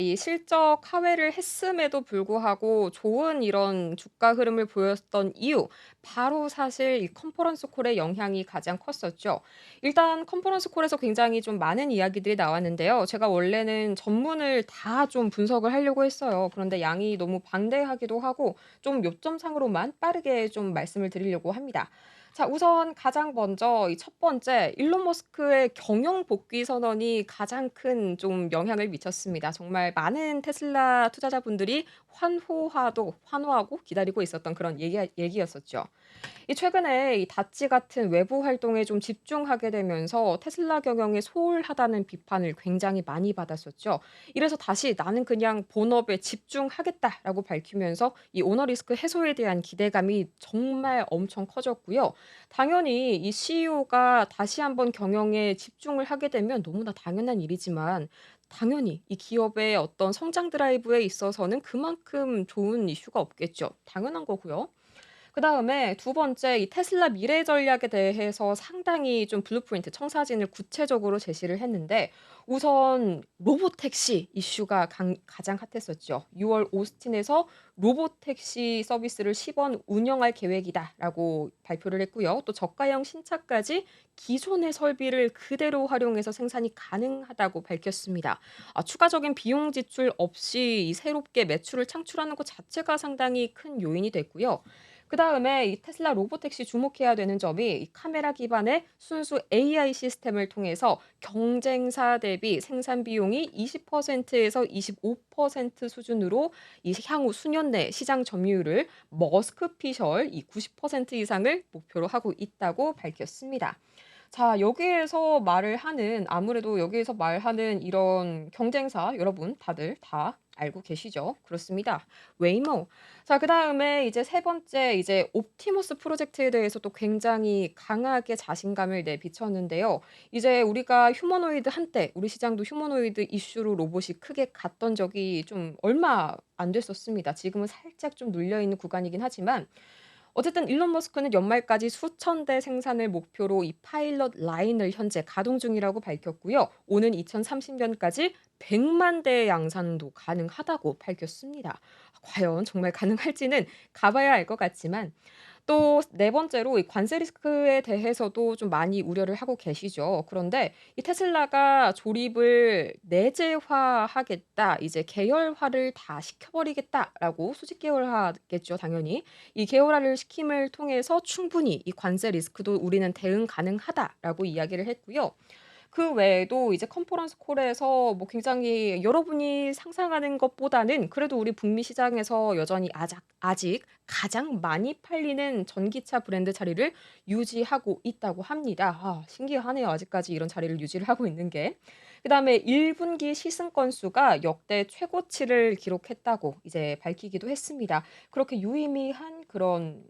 이 실적 하회를 했음에도 불구하고 좋은 이런 주가 흐름을 보였던 이유, 바로 사실 이 컨퍼런스 콜의 영향이 가장 컸었죠. 일단 컨퍼런스 콜에서 굉장히 좀 많은 이야기들이 나왔는데요. 제가 원래는 전문을 다 좀 분석을 하려고 했어요. 그런데 양이 너무 방대하기도 하고 좀 요점상으로만 빠르게 좀 말씀을 드리려고 합니다. 자, 우선 가장 먼저 이 첫 번째, 일론 머스크의 경영 복귀 선언이 가장 큰 좀 영향을 미쳤습니다. 정말 많은 테슬라 투자자분들이 환호하고 기다리고 있었던 그런 얘기였었죠. 이 최근에 이 다찌 같은 외부 활동에 좀 집중하게 되면서 테슬라 경영에 소홀하다는 비판을 굉장히 많이 받았었죠. 이래서 다시 "나는 그냥 본업에 집중하겠다."라고 밝히면서 이 오너 리스크 해소에 대한 기대감이 정말 엄청 커졌고요. 당연히 이 CEO가 다시 한번 경영에 집중을 하게 되면 너무나 당연한 일이지만, 당연히 이 기업의 어떤 성장 드라이브에 있어서는 그만큼 좋은 이슈가 없겠죠. 당연한 거고요. 그다음에 두 번째, 이 테슬라 미래 전략에 대해서 상당히 좀 블루프린트 청사진을 구체적으로 제시를 했는데, 우선 로보택시 이슈가 가장 핫했었죠. 6월 오스틴에서 "로보택시 서비스를 시범 운영할 계획이다."라고 발표를 했고요. 또 저가형 신차까지 기존의 설비를 그대로 활용해서 생산이 가능하다고 밝혔습니다. 추가적인 비용 지출 없이 이 새롭게 매출을 창출하는 것 자체가 상당히 큰 요인이 됐고요. 그다음에 이 테슬라 로보택시 주목해야 되는 점이 이 카메라 기반의 순수 AI 시스템을 통해서 경쟁사 대비 생산 비용이 20%에서 25% 수준으로 이 향후 수년 내 시장 점유율을 머스크 피셜 이 90% 이상을 목표로 하고 있다고 밝혔습니다. 자, 아무래도 여기에서 말하는 이런 경쟁사, 여러분 다들 다 알고 계시죠? 그렇습니다. 웨이모. 자, 그다음에 이제 세 번째, 이제 옵티머스 프로젝트에 대해서도 굉장히 강하게 자신감을 내비쳤는데요. 이제 우리가 한때 우리 시장도 휴머노이드 이슈로 로봇이 크게 갔던 적이 좀 얼마 안 됐었습니다. 지금은 살짝 좀 눌려 있는 구간이긴 하지만, 어쨌든 일론 머스크는 연말까지 수천 대 생산을 목표로 이 파일럿 라인을 현재 가동 중이라고 밝혔고요. 오는 2030년까지 100만 대의 양산도 가능하다고 밝혔습니다. 과연 정말 가능할지는 가봐야 알 것 같지만, 또 네 번째로 이 관세 리스크에 대해서도 좀 많이 우려를 하고 계시죠. 그런데 이 테슬라가 "조립을 내재화하겠다. 이제 계열화를 다 시켜버리겠다."라고 수직 계열화겠죠, 당연히. 이 계열화를 시킴을 통해서 충분히 이 관세 리스크도 우리는 대응 가능하다라고 이야기를 했고요. 그 외에도 이제 컨퍼런스 콜에서 뭐 굉장히 여러분이 상상하는 것보다는 그래도 우리 북미 시장에서 여전히 아직 가장 많이 팔리는 전기차 브랜드 자리를 유지하고 있다고 합니다. 신기하네요. 아직까지 이런 자리를 유지를 하고 있는 게. 그다음에 1 분기 시승 건수가 역대 최고치를 기록했다고 이제 밝히기도 했습니다. 그렇게 유의미한 그런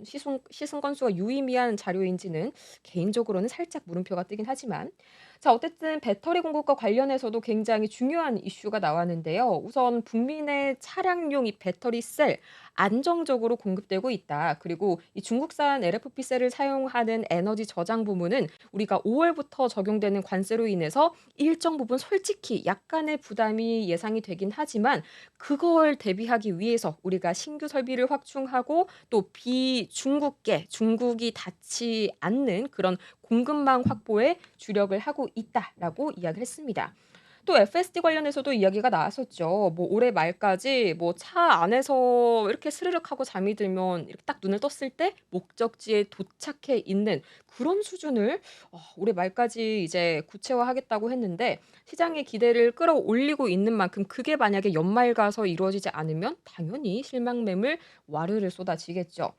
시승 건수가 유의미한 자료인지는 개인적으로는 살짝 물음표가 뜨긴 하지만, 자, 어쨌든 배터리 공급과 관련해서도 굉장히 중요한 이슈가 나왔는데요. 우선 북미 내 차량용 이 배터리 셀 안정적으로 공급되고 있다. 그리고 이 중국산 LFP 셀을 사용하는 에너지 저장 부문은 우리가 5 월부터 적용되는 관세로 인해서 일정 부분 솔직히 약간의 부담이 예상이 되긴 하지만, 그걸 대비하기 위해서 우리가 신규 설비를 확충하고 또 비중국계, 중국이 닿지 않는 그런 공급망 확보에 주력을 하고 있다라고 이야기를 했습니다. 또 FSD 관련해서도 이야기가 나왔었죠. 뭐 올해 말까지 뭐 차 안에서 이렇게 스르륵 하고 잠이 들면 이렇게 딱 눈을 떴을 때 목적지에 도착해 있는 그런 수준을 올해 말까지 이제 구체화하겠다고 했는데, 시장의 기대를 끌어올리고 있는 만큼 그게 만약에 연말 가서 이루어지지 않으면 당연히 실망 매물 와르르 쏟아지겠죠.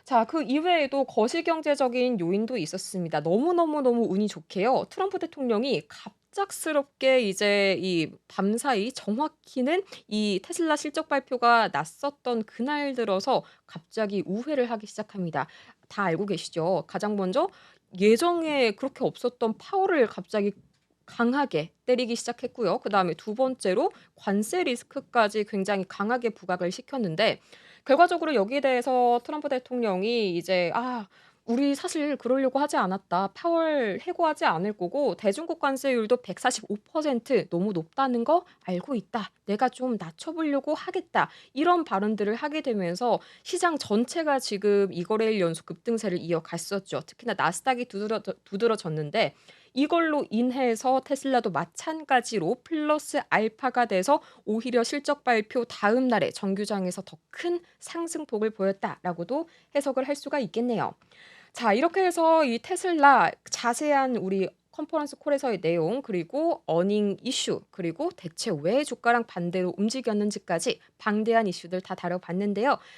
자, 그 이외에도 거시경제적인 요인도 있었습니다. 너무너무너무 운이 좋게요. 트럼프 대통령이 갑작스럽게 이제 이 밤사이, 정확히는 이 테슬라 실적 발표가 났었던 그날 들어서 갑자기 우회를 하기 시작합니다. 다 알고 계시죠? 가장 먼저 예정에 그렇게 없었던 파월을 갑자기 강하게 때리기 시작했고요. 그다음에 두 번째로 관세 리스크까지 굉장히 강하게 부각을 시켰는데, 결과적으로 여기에 대해서 트럼프 대통령이 이제 "우리 사실 그러려고 하지 않았다. 파월 해고하지 않을 거고 대중국 관세율도 145% 너무 높다는 거 알고 있다. 내가 좀 낮춰 보려고 하겠다." 이런 발언들을 하게 되면서 시장 전체가 지금 이거래일 연속 급등세를 이어갔었죠. 특히나 나스닥이 두드러졌는데 이걸로 인해서 테슬라도 마찬가지로 플러스 알파가 돼서 오히려 실적 발표 다음 날에 정규장에서 더 큰 상승폭을 보였다라고도 해석을 할 수가 있겠네요. 자, 이렇게 해서 이 테슬라 자세한 우리 컨퍼런스 콜에서의 내용, 그리고 어닝 이슈, 그리고 대체 왜 주가랑 반대로 움직였는지까지 방대한 이슈들 다 다뤄봤는데요.